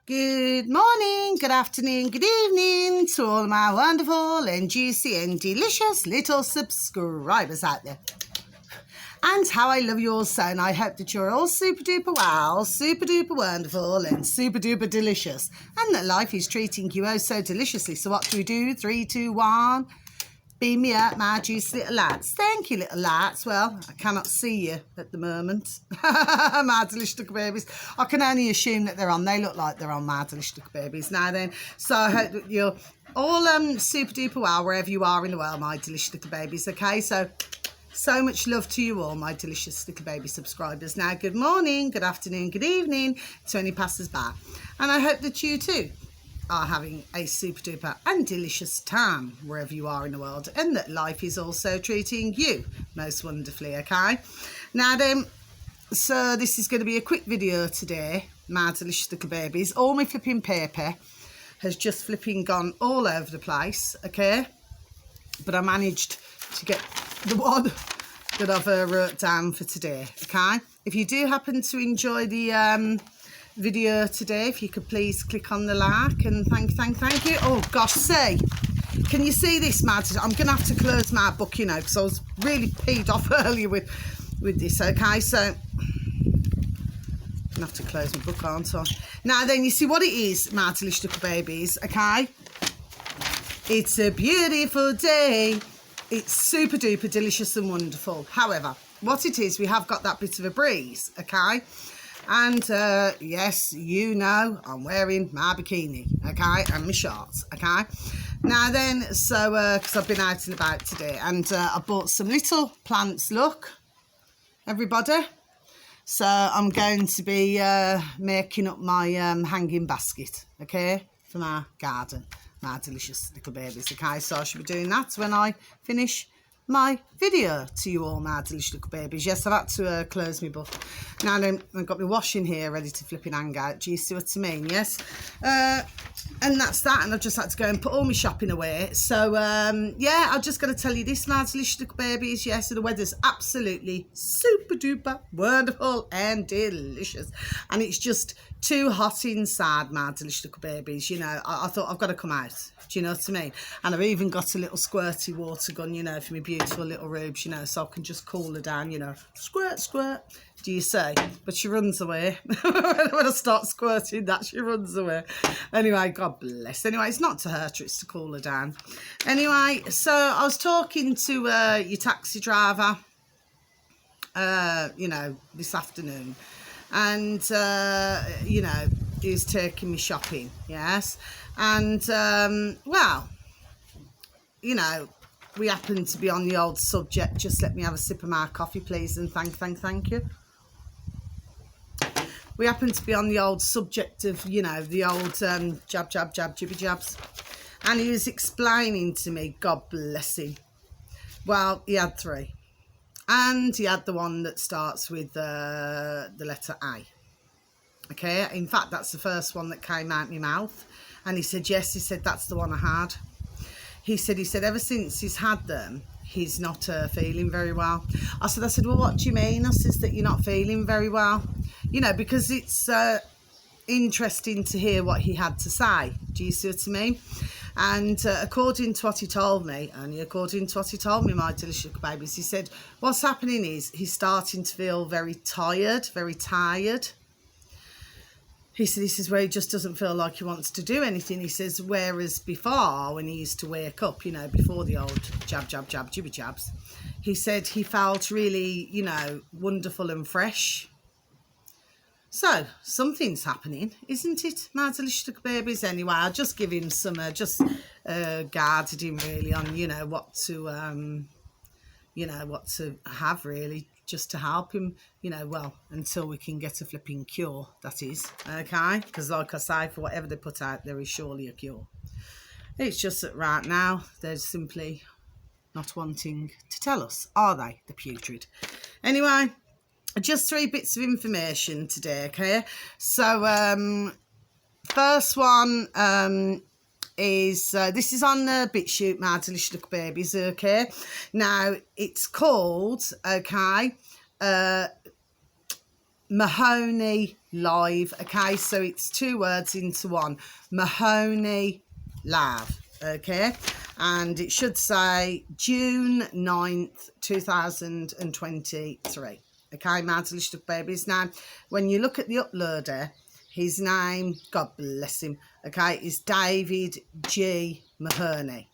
Good morning, good afternoon, good evening to all my wonderful and juicy and delicious little subscribers out there. And how I love you all so, and I hope that you're all super duper well, super duper wonderful and super duper delicious, and that life is treating you oh so deliciously. So what do we do? 3, 2, 1. Beam me up, my juicy little lads. Thank you, little lads. Well, I cannot see you at the moment. My delicious little babies. I can only assume that they're on. They look like they're on, my delicious little babies. Now then, so I hope that you're all super duper well wherever you are in the world, my delicious little babies. Okay, so much love to you all, my delicious little baby subscribers. Now, good morning, good afternoon, good evening to any passers-by. And I hope that you too are having a super duper and delicious time wherever you are in the world, and that life is also treating you most wonderfully. Okay, now then, so this is going to be a quick video today, my delicious little babies. All my flipping paper has just flipping gone all over the place, okay, but I managed to get the one that I've wrote down for today. Okay, if you do happen to enjoy the video today, if you could please click on the like, and thank you. Oh gosh, see, can you see this, Mad? I'm gonna have to close my book, you know, because I was really peed off earlier with this. Okay, so I'm gonna have to close my book, aren't I? Now then, you see what it is, my delicious little babies. Okay, it's a beautiful day. It's super duper delicious and wonderful. However, what it is, we have got that bit of a breeze. Okay, and yes, you know, I'm wearing my bikini, okay, and my shorts. Okay, now then, so because I've been out and about today, and I bought some little plants. Look, everybody, so I'm going to be making up my hanging basket, okay, for my garden, my delicious little babies. Okay, so I should be doing that when I finish my video to you all, my delicious little babies. Yes, I've had to close my book. Now then, I've got my washing here ready to flipping hang out. Do you see what I mean? Yes, and that's that. And I've just had to go and put all my shopping away. So yeah, I'm just going to tell you this, my delicious little babies. Yes, so the weather's absolutely super duper wonderful and delicious, and it's just too hot inside, my delicious little babies. You know, I thought I've got to come out. Do you know what I mean? And I've even got a little squirty water gun, you know, for my beautiful little rubes, you know, so I can just cool her down, you know. Squirt, squirt, do you say? But she runs away. When I start squirting that, she runs away. Anyway, God bless. Anyway, it's not to hurt her, it's to cool her down. Anyway, so I was talking to your taxi driver, you know, this afternoon. And, you know, he was taking me shopping, yes. And, well, you know, we happen to be on the old subject. Just let me have a sip of my coffee, please, and thank you. We happen to be on the old subject of, you know, the old jab, jibby jabs. And he was explaining to me, God bless him. Well, he had 3. And he had the one that starts with the letter A. Okay, in fact, that's the first one that came out my mouth. And he said, yes, he said, that's the one I had. He said, ever since he's had them, he's not feeling very well. I said, well, what do you mean? I says that you're not feeling very well. You know, because it's interesting to hear what he had to say. Do you see what I mean? And according to what he told me, only according to what he told me, my delicious babies, he said, what's happening is he's starting to feel very tired, very tired. He said, this is where he just doesn't feel like he wants to do anything. He says, whereas before, when he used to wake up, you know, before the old jab, jibby jabs, he said he felt really, you know, wonderful and fresh. So, something's happening, isn't it, my delicious little babies? Anyway, I'll just give him some, guarded him really on, you know, what to have really, just to help him, you know, well, until we can get a flipping cure, that is, okay? Because like I say, for whatever they put out, there is surely a cure. It's just that right now, they're simply not wanting to tell us, are they, the putrid? Anyway, just 3 bits of information today, okay? So, first one is, this is on the BitChute, my delicious little babies, okay? Now, it's called, okay, Mahoney live. Okay, so it's 2 words into one. Mahoney live. Okay, and it should say June 9th 2023. Okay, my delicious babies. Now when you look at the uploader, his name, God bless him, okay, is David G. Mahoney.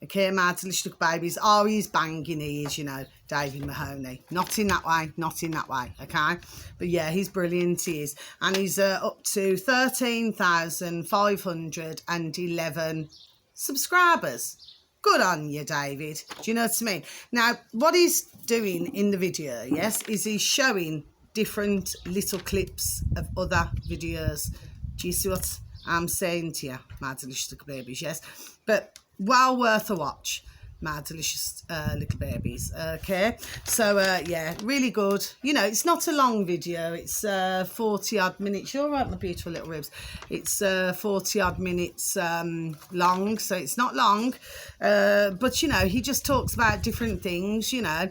Okay, my delicious babies. Oh, he's banging, he is, you know, David Mahoney. Not in that way, not in that way, okay? But yeah, he's brilliant, he is. And he's up to 13,511 subscribers. Good on you, David. Do you know what I mean? Now, what he's doing in the video, yes, is he's showing different little clips of other videos. Do you see what I'm saying to you, my delicious little babies? Yes, but well worth a watch, my delicious little babies. Okay, so yeah, really good. You know, it's not a long video. It's 40 odd minutes. You're right, my beautiful little ribs. It's 40 odd minutes long, so it's not long, but you know, he just talks about different things, you know,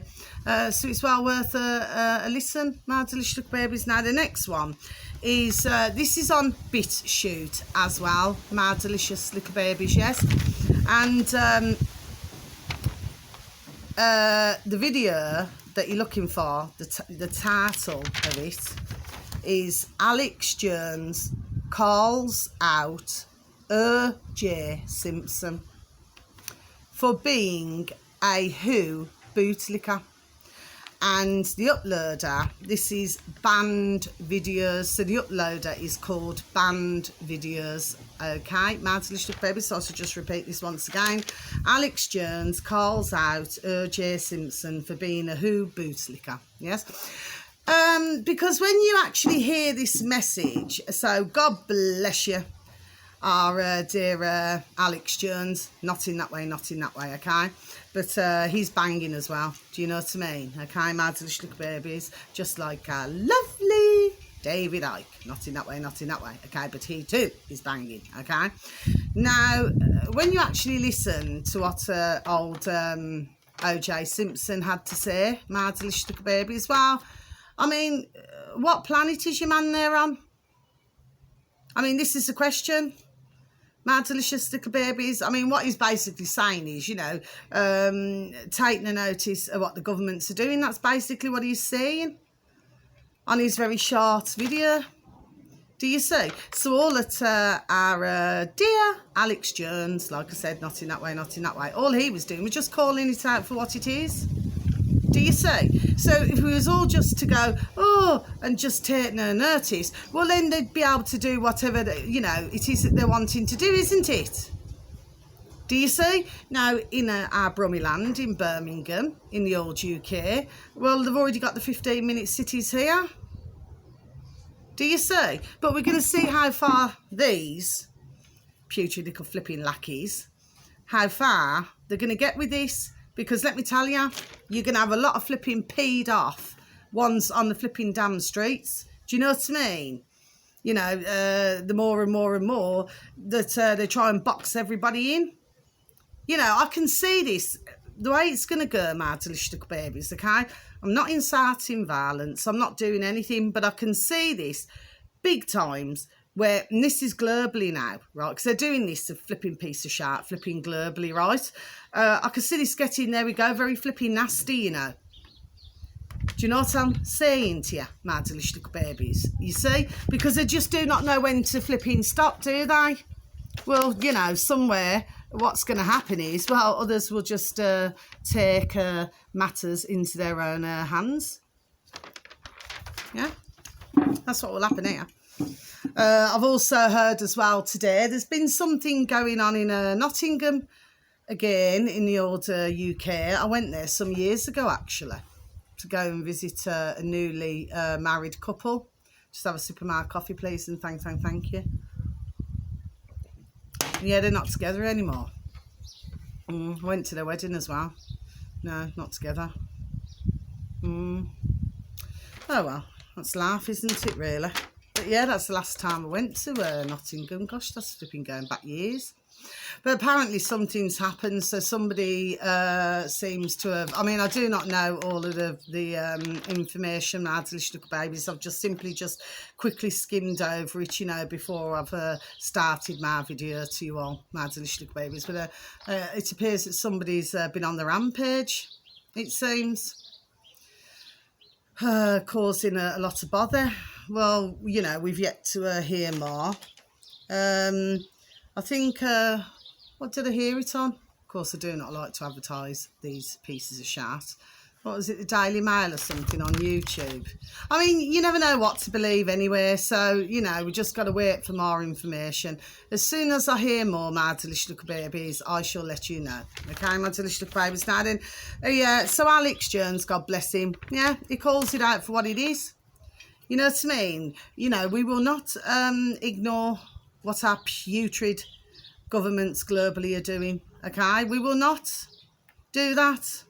so it's well worth a listen, my delicious little babies. Now the next one is this is on BitChute as well, my delicious little babies. Yes, and the video that you're looking for, the title of it is Alex Jones calls out O.J. Simpson for being a Who bootlicker. And the uploader, this is Banned Videos, so the uploader is called Banned Videos. Okay, my delicious babies, so I'll just repeat this once again. Alex Jones calls out O.J. Simpson for being a Who bootlicker. Yes, because when you actually hear this message, so God bless you, our dear Alex Jones, not in that way, not in that way, okay, but he's banging as well. Do you know what I mean? Okay, my delicious little babies, just like our lovely David Icke, not in that way, not in that way, okay, but he too is banging. Okay, now when you actually listen to what old O.J. Simpson had to say, my delicious little babies, well, I mean, what planet is your man there on? I mean, this is the question, my delicious little babies. I mean, what he's basically saying is, you know, taking a notice of what the governments are doing. That's basically what he's saying on his very short video. Do you see? So all that our dear Alex Jones, like I said, not in that way, not in that way, all he was doing was just calling it out for what it is. Do you see? So if we was all just to go, oh, and just take no notice, well, then they'd be able to do whatever, you know, it is that they're wanting to do, isn't it? Do you see? Now, in our Brummy land in Birmingham, in the old UK, well, they've already got the 15-minute cities here. Do you see? But we're going to see how far these putrid little flipping lackeys, how far they're going to get with this. Because let me tell you, you're going to have a lot of flipping peed off ones on the flipping damn streets. Do you know what I mean? You know, the more and more and more that they try and box everybody in. You know, I can see this, the way it's going to go, my delicious little babies, okay? I'm not inciting violence. I'm not doing anything, but I can see this big times where, and this is globally now, right? Because they're doing this, a flipping piece of shit, flipping globally, right? I can see this getting, there we go, very flipping nasty, you know. Do you know what I'm saying to you, my delicious little babies? You see? Because they just do not know when to flipping stop, do they? Well, you know, somewhere what's going to happen is, well, others will just take matters into their own hands. Yeah? That's what will happen here. I've also heard as well today, there's been something going on in Nottingham, again, in the old UK. I went there some years ago, actually, to go and visit a newly married couple. Just have a sip of my coffee, please, and thank you. Yeah, they're not together anymore. I went to their wedding as well. No, not together. Oh, well, that's life, isn't it, really? But yeah, that's the last time I went to Nottingham. Gosh, that's flipping going back years. But apparently something's happened, so somebody seems to have... I mean, I do not know all of the information, my delicious little babies. I've just quickly skimmed over it, you know, before I've started my video to you all, my delicious little babies. But it appears that somebody's been on the rampage, it seems, causing a lot of bother. Well, you know, we've yet to hear more. I think, what did I hear it on? Of course, I do not like to advertise these pieces of shat. What was it, the Daily Mail or something on YouTube? I mean, you never know what to believe anyway, so, you know, we just got to wait for more information. As soon as I hear more, my delicious little babies, I shall let you know. Okay, my delicious little babies. Now then, yeah, so Alex Jones, God bless him, yeah, he calls it out for what it is. You know what I mean? You know, we will not ignore what our putrid governments globally are doing, okay? We will not do that,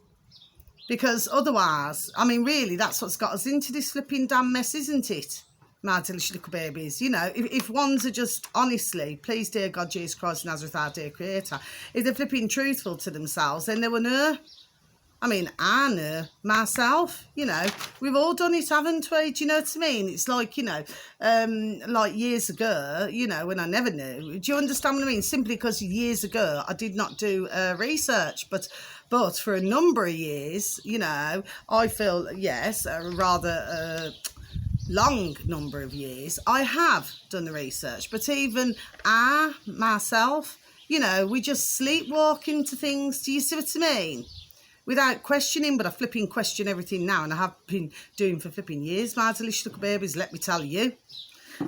because otherwise, I mean, really, that's what's got us into this flipping damn mess, isn't it, my delicious little babies? You know, if ones are just, honestly, please, dear God, Jesus Christ, Nazareth, our dear Creator, if they're flipping truthful to themselves, then they will know. I mean, I know myself, you know, we've all done it, haven't we? Do you know what I mean? It's like, you know, like years ago, you know, when I never knew. Do you understand what I mean? Simply because years ago I did not do research, but for a number of years, you know, I feel, yes, a rather long number of years, I have done the research. But even I, myself, you know, we just sleepwalk into things. Do you see what I mean? Without questioning, but I flipping question everything now, and I have been doing for flipping years, my delicious little babies, let me tell you.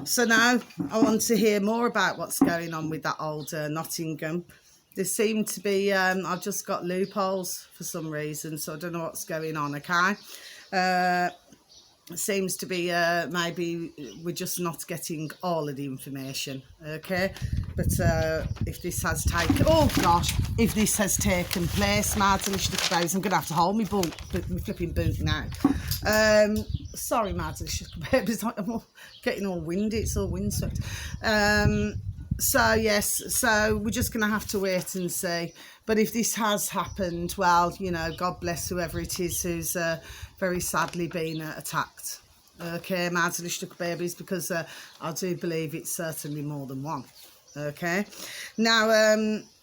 So now I want to hear more about what's going on with that old Nottingham. There seem to be, I've just got loopholes for some reason, so I don't know what's going on, okay? It seems to be maybe we're just not getting all of the information, okay? But if this has taken, oh gosh, if this has taken place, my delicious little babies, I'm going to have to hold my flipping boot now. Sorry, my delicious little babies, I'm getting all windy, it's all windswept. So yes, so we're just going to have to wait and see. But if this has happened, well, you know, God bless whoever it is who's very sadly been attacked. Okay, my delicious little babies, because I do believe it's certainly more than one. Okay, now,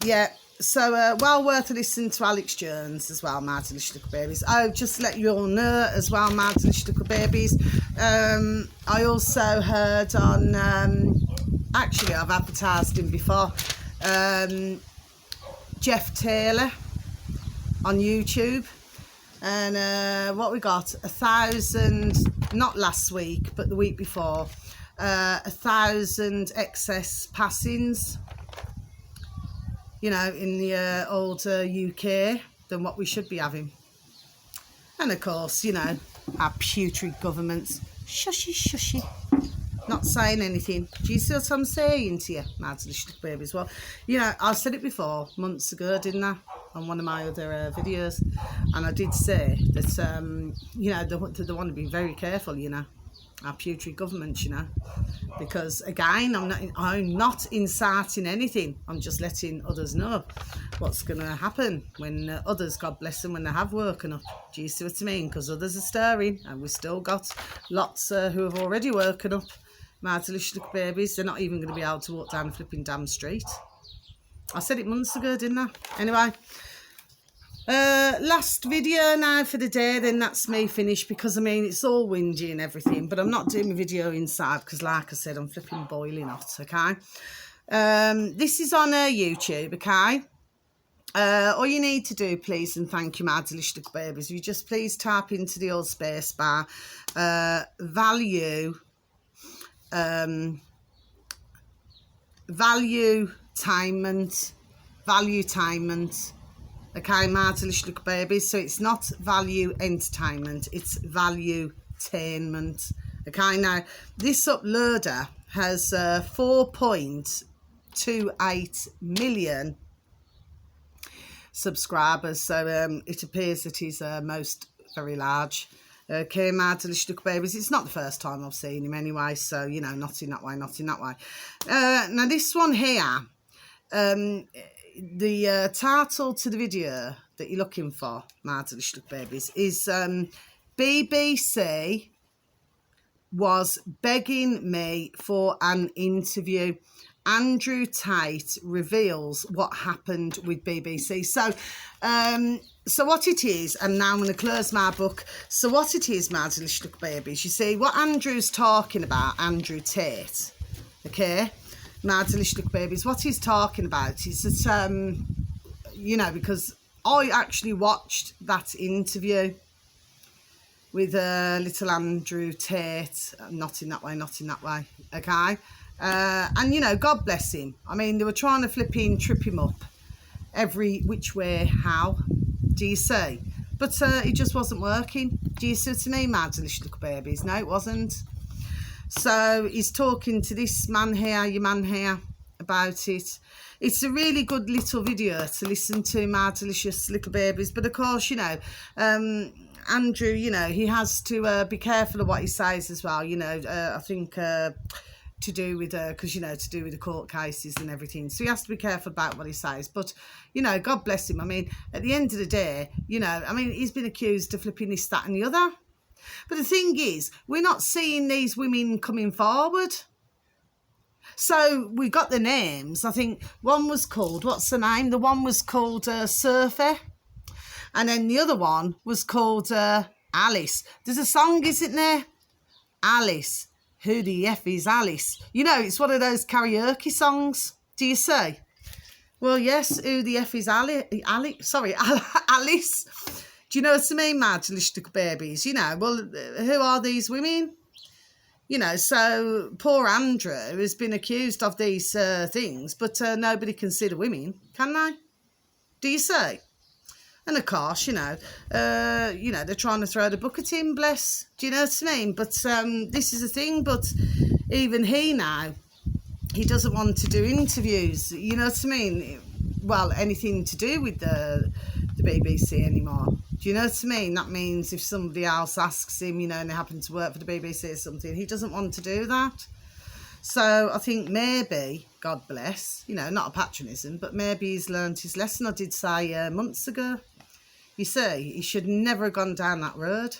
yeah, so well worth a listen to Alex Jones as well, my delicious little babies. Oh, just to let you all know as well, my delicious little babies, I also heard on, actually I've advertised him before, Jeff Taylor on YouTube, and what we got, 1,000, not last week but the week before, 1,000 excess passings, you know, in the old UK than what we should be having. And of course, you know, our putrid governments, shushy, not saying anything. Do you see what I'm saying to you, my delicious little babies? Well, you know, I've said it before, months ago, didn't I, on one of my other videos, and I did say that, you know, they want to be very careful, you know, our putrid governments, you know, because again, I'm not inciting anything. I'm just letting others know what's going to happen when others, God bless them, when they have woken up. Do you see what I mean? Because others are stirring, and we've still got lots who have already woken up. My delicious little babies, they're not even going to be able to walk down the flipping damn street. I said it months ago, didn't I? Anyway, last video now for the day, then that's me finished, because I mean it's all windy and everything, but I'm not doing a video inside because, like I said, I'm flipping boiling hot. Okay, this is on YouTube. Okay, all you need to do, please, and thank you, my delicious little babies, you just please type into the old space bar value valuetainment. Okay, my delicious little babies. So it's not value entertainment, it's valuetainment. Okay, now this uploader has 4.28 million subscribers. So it appears that he's most very large. Okay, my delicious little babies. It's not the first time I've seen him anyway, so, you know, not in that way, not in that way. Now, this one here, the title to the video that you're looking for, my delicious little babies, is BBC was begging me for an interview. Andrew Tate reveals what happened with BBC. So what it is, and now I'm going to close my book. So what it is, my delicious little babies, you see, what Andrew's talking about, Andrew Tate, okay, my delicious little babies, what he's talking about is that, you know, because I actually watched that interview with little Andrew Tate, not in that way, not in that way, okay? And, you know, God bless him. I mean, they were trying to trip him up every which way, how, do you see? But it just wasn't working. Do you see what I mean, my delicious little babies? No, it wasn't. So he's talking to this man here, your man here, about it. It's a really good little video to listen to, my delicious little babies. But, of course, you know, Andrew, you know, he has to be careful of what he says as well, you know, I think to do with, because, you know, to do with the court cases and everything. So he has to be careful about what he says. But, you know, God bless him. I mean, at the end of the day, you know, I mean, he's been accused of flipping this, that and the other. But the thing is, we're not seeing these women coming forward. So we got the names. I think one was called, what's the name? The one was called Surfer. And then the other one was called Alice. There's a song, isn't there? Alice. Who the F is Alice? You know, it's one of those karaoke songs. Do you say? Well, yes, who the F is Alice? Alice. Do you know what I mean, my delicious little babies? You know, well, who are these women? You know, so poor Andrew has been accused of these things, but nobody can see the women, can they? Do you say? And of course, you know, they're trying to throw the book at him, bless. Do you know what I mean? But this is the thing, but even he now, he doesn't want to do interviews, you know what I mean? Well, anything to do with the BBC anymore. Do you know what I mean? That means if somebody else asks him, you know, and they happen to work for the BBC or something, he doesn't want to do that. So I think maybe, God bless, you know, not a patronism, but maybe he's learned his lesson. I did say months ago. You see, he should never have gone down that road,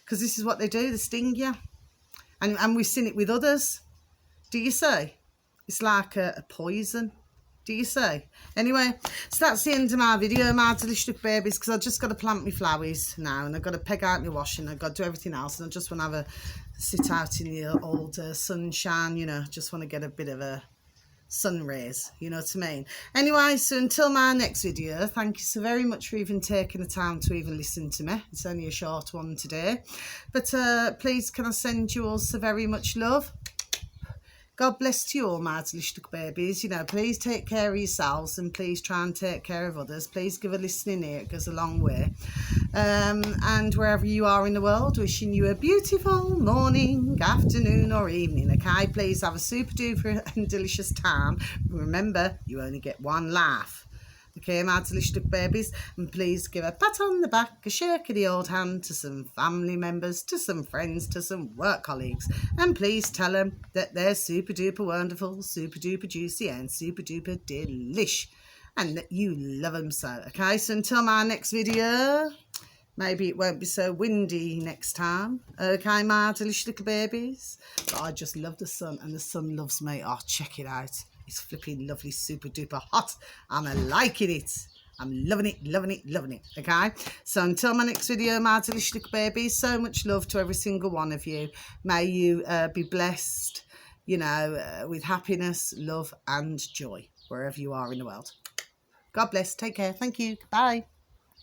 because this is what they do, they sting you. And we've seen it with others. Do you see? It's like a poison. Do you see? Anyway, so that's the end of my video, my delicious little babies, because I've just got to plant my flowers now, and I've got to peg out my washing, I've got to do everything else, and I just want to have a sit out in the old sunshine, you know, just want to get a bit of a sun rays, you know what I mean? Anyway, so until my next video, thank you so very much for even taking the time to even listen to me. It's only a short one today, but please can I send you all so very much love. God bless to you all, my delicious little babies. You know, please take care of yourselves, and please try and take care of others. Please give a listening ear, it goes a long way. And wherever you are in the world, wishing you a beautiful morning, afternoon or evening, okay? Please have a super duper and delicious time. Remember, you only get one laugh. Okay, my delicious little babies, and please give a pat on the back, a shake of the old hand to some family members, to some friends, to some work colleagues, and please tell them that they're super duper wonderful, super duper juicy, and super duper delish, and that you love them so. Okay, so until my next video, maybe it won't be so windy next time. Okay, my delicious little babies, but I just love the sun, and the sun loves me. Oh, check it out. It's flipping lovely, super duper hot. I'm liking it. I'm loving it, loving it, loving it. Okay? So until my next video, my delicious little babies, so much love to every single one of you. May you be blessed, you know, with happiness, love and joy, wherever you are in the world. God bless. Take care. Thank you. Bye.